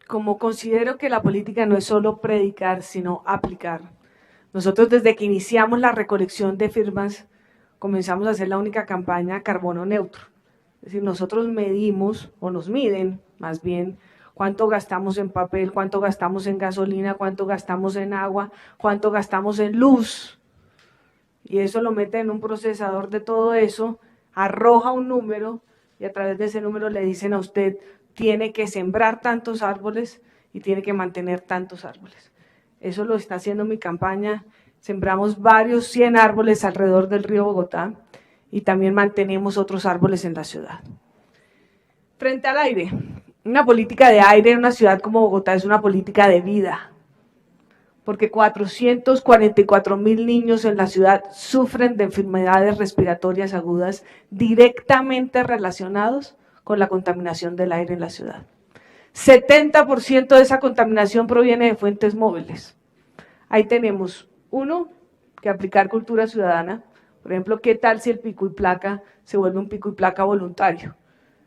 como considero que la política no es solo predicar, sino aplicar. Nosotros desde que iniciamos la recolección de firmas, comenzamos a hacer la única campaña carbono neutro. Es decir, nosotros medimos, o nos miden más bien, cuánto gastamos en papel, cuánto gastamos en gasolina, cuánto gastamos en agua, cuánto gastamos en luz. Y eso lo mete en un procesador de todo eso, arroja un número y a través de ese número le dicen a usted, tiene que sembrar tantos árboles y tiene que mantener tantos árboles. Eso lo está haciendo mi campaña. Sembramos varios 100 árboles alrededor del río Bogotá y también mantenemos otros árboles en la ciudad. Frente al aire, una política de aire en una ciudad como Bogotá es una política de vida, porque 444.000 niños en la ciudad sufren de enfermedades respiratorias agudas directamente relacionados con la contaminación del aire en la ciudad. 70% de esa contaminación proviene de fuentes móviles. Ahí tenemos, uno, que aplicar cultura ciudadana. Por ejemplo, ¿qué tal si el pico y placa se vuelve un pico y placa voluntario?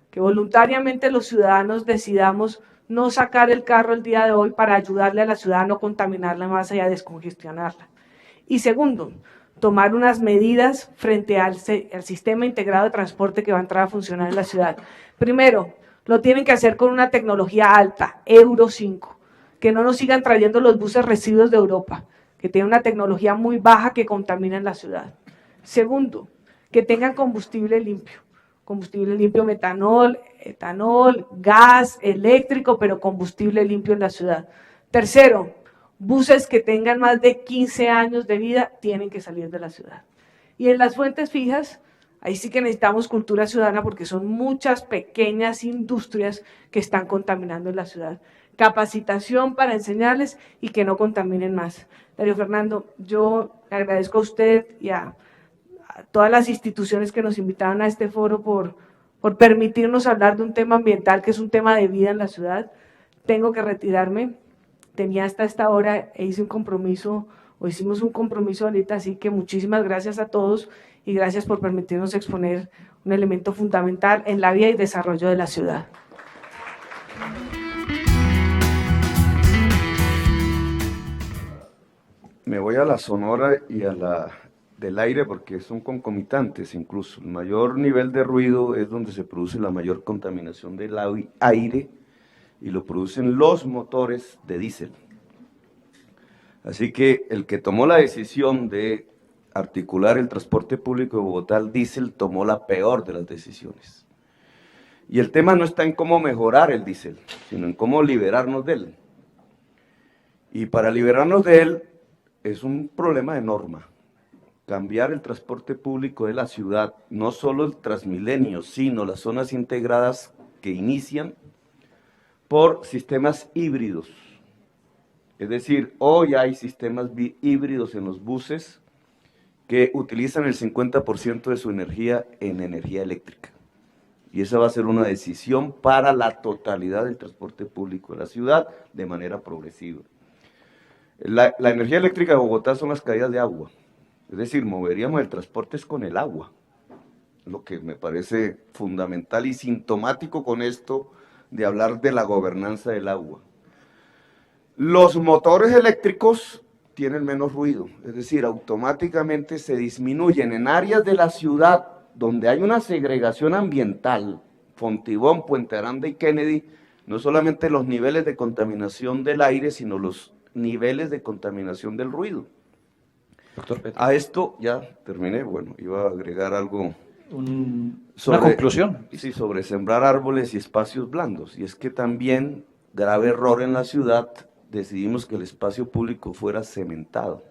Que voluntariamente los ciudadanos decidamos no sacar el carro el día de hoy para ayudarle a la ciudad a no contaminarla más y a descongestionarla. Y segundo, tomar unas medidas frente al sistema integrado de transporte que va a entrar a funcionar en la ciudad. Primero, lo tienen que hacer con una tecnología alta, Euro 5, que no nos sigan trayendo los buses residuos de Europa, que tienen una tecnología muy baja que contamina en la ciudad. Segundo, que tengan combustible limpio metanol, etanol, gas, eléctrico, pero combustible limpio en la ciudad. Tercero, buses que tengan más de 15 años de vida tienen que salir de la ciudad. Y en las fuentes fijas, ahí sí que necesitamos cultura ciudadana porque son muchas pequeñas industrias que están contaminando en la ciudad. Capacitación para enseñarles y que no contaminen más. Darío Fernando, yo le agradezco a usted y a todas las instituciones que nos invitaron a este foro por permitirnos hablar de un tema ambiental que es un tema de vida en la ciudad. Tengo que retirarme, tenía hasta esta hora e hicimos un compromiso ahorita, así que muchísimas gracias a todos y gracias por permitirnos exponer un elemento fundamental en la vida y desarrollo de la ciudad. Me voy a la sonora y a la del aire porque son concomitantes incluso. El mayor nivel de ruido es donde se produce la mayor contaminación del aire y lo producen los motores de diésel. Así que el que tomó la decisión de articular el transporte público de Bogotá al diésel tomó la peor de las decisiones. Y el tema no está en cómo mejorar el diésel, sino en cómo liberarnos de él. Y para liberarnos de él es un problema de norma. Cambiar el transporte público de la ciudad, no solo el Transmilenio, sino las zonas integradas que inician por sistemas híbridos. Es decir, hoy hay sistemas híbridos en los buses que utilizan el 50% de su energía en energía eléctrica. Y esa va a ser una decisión para la totalidad del transporte público de la ciudad de manera progresiva. La energía eléctrica de Bogotá son las caídas de agua. Es decir, moveríamos el transporte con el agua, lo que me parece fundamental y sintomático con esto de hablar de la gobernanza del agua. Los motores eléctricos tienen menos ruido, es decir, automáticamente se disminuyen en áreas de la ciudad donde hay una segregación ambiental, Fontibón, Puente Aranda y Kennedy, no solamente los niveles de contaminación del aire, sino los niveles de contaminación del ruido. Doctor Petro. A esto, ya terminé, bueno, iba a agregar algo. Una conclusión. Sí, sobre sembrar árboles y espacios blandos. Y es que también, grave error en la ciudad, decidimos que el espacio público fuera cementado.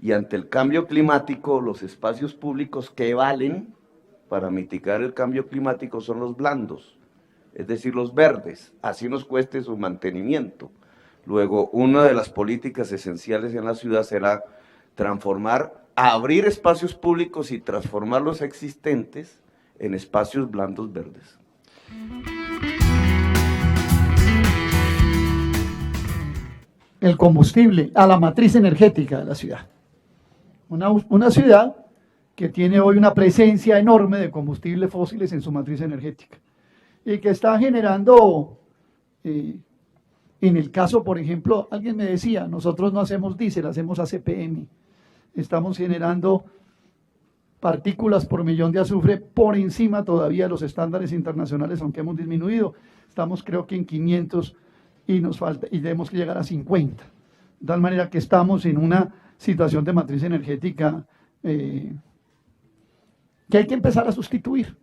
Y ante el cambio climático, los espacios públicos que valen para mitigar el cambio climático son los blandos, es decir, los verdes, así nos cueste su mantenimiento. Luego, una de las políticas esenciales en la ciudad será abrir espacios públicos y transformar los existentes en espacios blandos verdes. El combustible a la matriz energética de la ciudad. Una ciudad que tiene hoy una presencia enorme de combustibles fósiles en su matriz energética y que está generando En el caso, por ejemplo, alguien me decía, nosotros no hacemos diésel, hacemos ACPM. Estamos generando partículas por millón de azufre por encima todavía de los estándares internacionales, aunque hemos disminuido. Estamos creo que en 500 y nos falta, y tenemos que llegar a 50. De tal manera que estamos en una situación de matriz energética que hay que empezar a sustituir.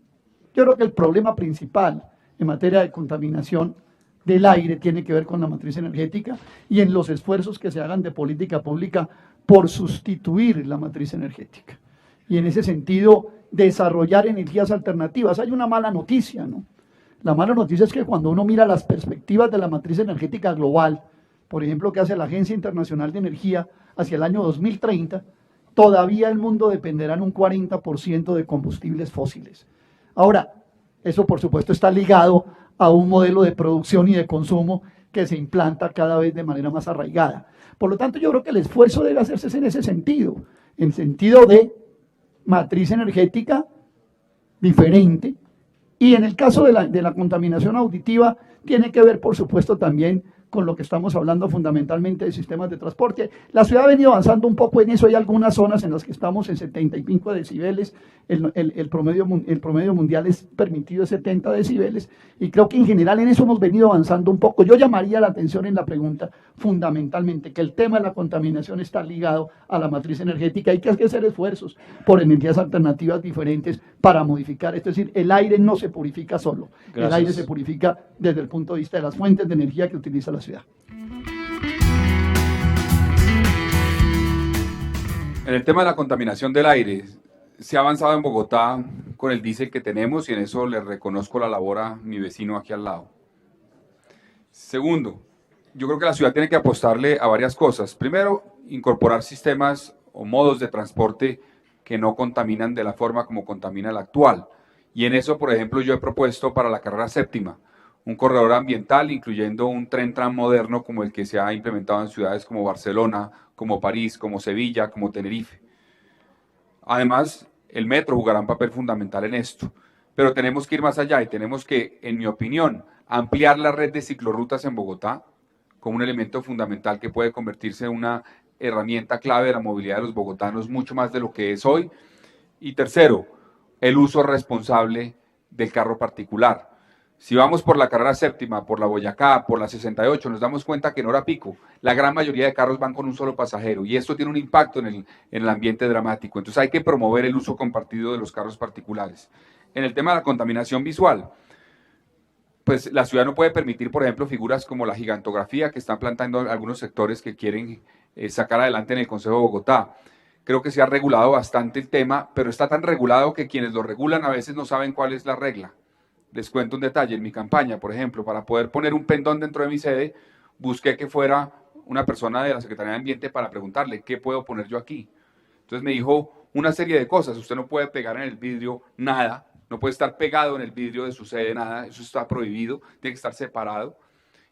Yo creo que el problema principal en materia de contaminación del aire tiene que ver con la matriz energética y en los esfuerzos que se hagan de política pública por sustituir la matriz energética. Y en ese sentido, desarrollar energías alternativas. Hay una mala noticia, ¿no? La mala noticia es que cuando uno mira las perspectivas de la matriz energética global, por ejemplo, que hace la Agencia Internacional de Energía hacia el año 2030, todavía el mundo dependerá en un 40% de combustibles fósiles. Ahora, eso por supuesto está ligado a un modelo de producción y de consumo que se implanta cada vez de manera más arraigada. Por lo tanto, yo creo que el esfuerzo debe hacerse en ese sentido, en sentido de matriz energética diferente, y en el caso de la contaminación auditiva tiene que ver, por supuesto, también con lo que estamos hablando fundamentalmente de sistemas de transporte. La ciudad ha venido avanzando un poco en eso, hay algunas zonas en las que estamos en 75 decibeles, el promedio mundial es permitido 70 decibeles, y creo que en general en eso hemos venido avanzando un poco. Yo llamaría la atención en la pregunta fundamentalmente que el tema de la contaminación está ligado a la matriz energética, hay que hacer esfuerzos por energías alternativas diferentes para modificar esto, es decir, el aire no se purifica solo, Gracias. El aire se purifica desde el punto de vista de las fuentes de energía que utiliza la ciudad. En el tema de la contaminación del aire, se ha avanzado en Bogotá con el diésel que tenemos y en eso le reconozco la labor a mi vecino aquí al lado. Segundo, yo creo que la ciudad tiene que apostarle a varias cosas. Primero, incorporar sistemas o modos de transporte que no contaminan de la forma como contamina el actual. Y en eso, por ejemplo, yo he propuesto para la carrera séptima un corredor ambiental, incluyendo un tren-tram moderno como el que se ha implementado en ciudades como Barcelona, como París, como Sevilla, como Tenerife. Además, el metro jugará un papel fundamental en esto, pero tenemos que ir más allá y tenemos que, en mi opinión, ampliar la red de ciclorrutas en Bogotá como un elemento fundamental que puede convertirse en una herramienta clave de la movilidad de los bogotanos, mucho más de lo que es hoy. Y tercero, el uso responsable del carro particular. Si vamos por la carrera séptima, por la Boyacá, por la 68, nos damos cuenta que en hora pico la gran mayoría de carros van con un solo pasajero y esto tiene un impacto en el ambiente dramático. Entonces hay que promover el uso compartido de los carros particulares. En el tema de la contaminación visual, pues la ciudad no puede permitir, por ejemplo, figuras como la gigantografía que están plantando algunos sectores que quieren sacar adelante en el Consejo de Bogotá. Creo que se ha regulado bastante el tema, pero está tan regulado que quienes lo regulan a veces no saben cuál es la regla. Les cuento un detalle, en mi campaña, por ejemplo, para poder poner un pendón dentro de mi sede, busqué que fuera una persona de la Secretaría de Ambiente para preguntarle, ¿qué puedo poner yo aquí? Entonces me dijo una serie de cosas, usted no puede pegar en el vidrio nada, no puede estar pegado en el vidrio de su sede nada, eso está prohibido, tiene que estar separado.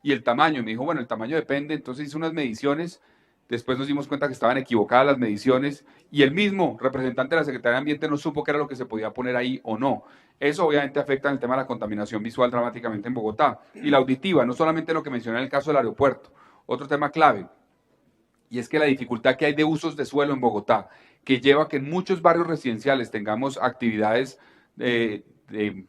Y el tamaño, me dijo, bueno, el tamaño depende, entonces hice unas mediciones, después nos dimos cuenta que estaban equivocadas las mediciones y el mismo representante de la Secretaría de Ambiente no supo qué era lo que se podía poner ahí o no. Eso obviamente afecta en el tema de la contaminación visual dramáticamente en Bogotá. Y la auditiva, no solamente lo que mencioné en el caso del aeropuerto, otro tema clave, y es que la dificultad que hay de usos de suelo en Bogotá, que lleva a que en muchos barrios residenciales tengamos actividades de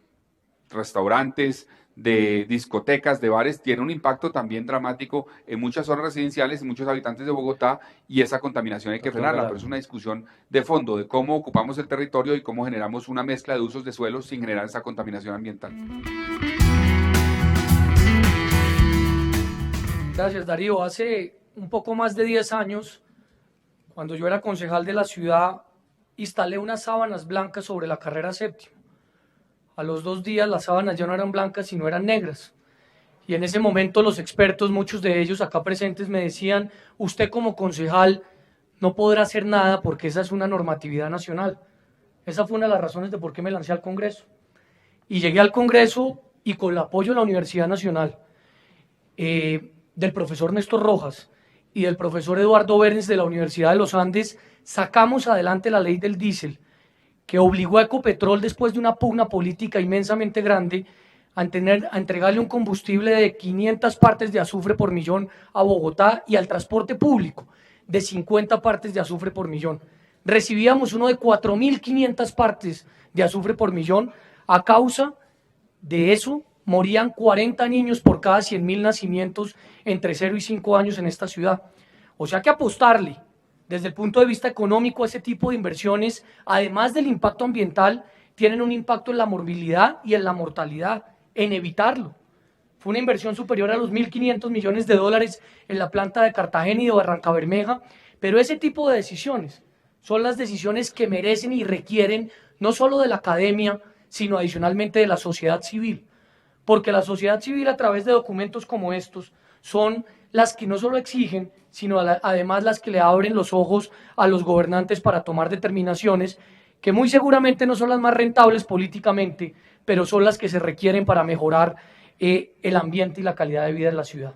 restaurantes, de discotecas, de bares, tiene un impacto también dramático en muchas zonas residenciales y muchos habitantes de Bogotá, y esa contaminación hay que frenarla, pero es una discusión de fondo de cómo ocupamos el territorio y cómo generamos una mezcla de usos de suelo sin generar esa contaminación ambiental. Gracias, Darío. Hace un poco más de 10 años, cuando yo era concejal de la ciudad, instalé unas sábanas blancas sobre la carrera séptima. A los 2 días las sábanas ya no eran blancas, sino eran negras. Y en ese momento los expertos, muchos de ellos acá presentes, me decían, usted como concejal no podrá hacer nada porque esa es una normatividad nacional. Esa fue una de las razones de por qué me lancé al Congreso. Y llegué al Congreso y con el apoyo de la Universidad Nacional, del profesor Néstor Rojas y del profesor Eduardo Bernes de la Universidad de los Andes, sacamos adelante la ley del diésel, que obligó a Ecopetrol, después de una pugna política inmensamente grande, a entregarle un combustible de 500 partes de azufre por millón a Bogotá y al transporte público de 50 partes de azufre por millón. Recibíamos uno de 4.500 partes de azufre por millón. A causa de eso, morían 40 niños por cada 100.000 nacimientos entre 0 y 5 años en esta ciudad. O sea que apostarle desde el punto de vista económico a ese tipo de inversiones, además del impacto ambiental, tienen un impacto en la morbilidad y en la mortalidad, en evitarlo. Fue una inversión superior a los 1.500 millones de dólares en la planta de Cartagena y de Barrancabermeja, pero ese tipo de decisiones son las decisiones que merecen y requieren no solo de la academia, sino adicionalmente de la sociedad civil, porque la sociedad civil a través de documentos como estos son las que no solo exigen, sino además las que le abren los ojos a los gobernantes para tomar determinaciones que muy seguramente no son las más rentables políticamente, pero son las que se requieren para mejorar el ambiente y la calidad de vida de la ciudad.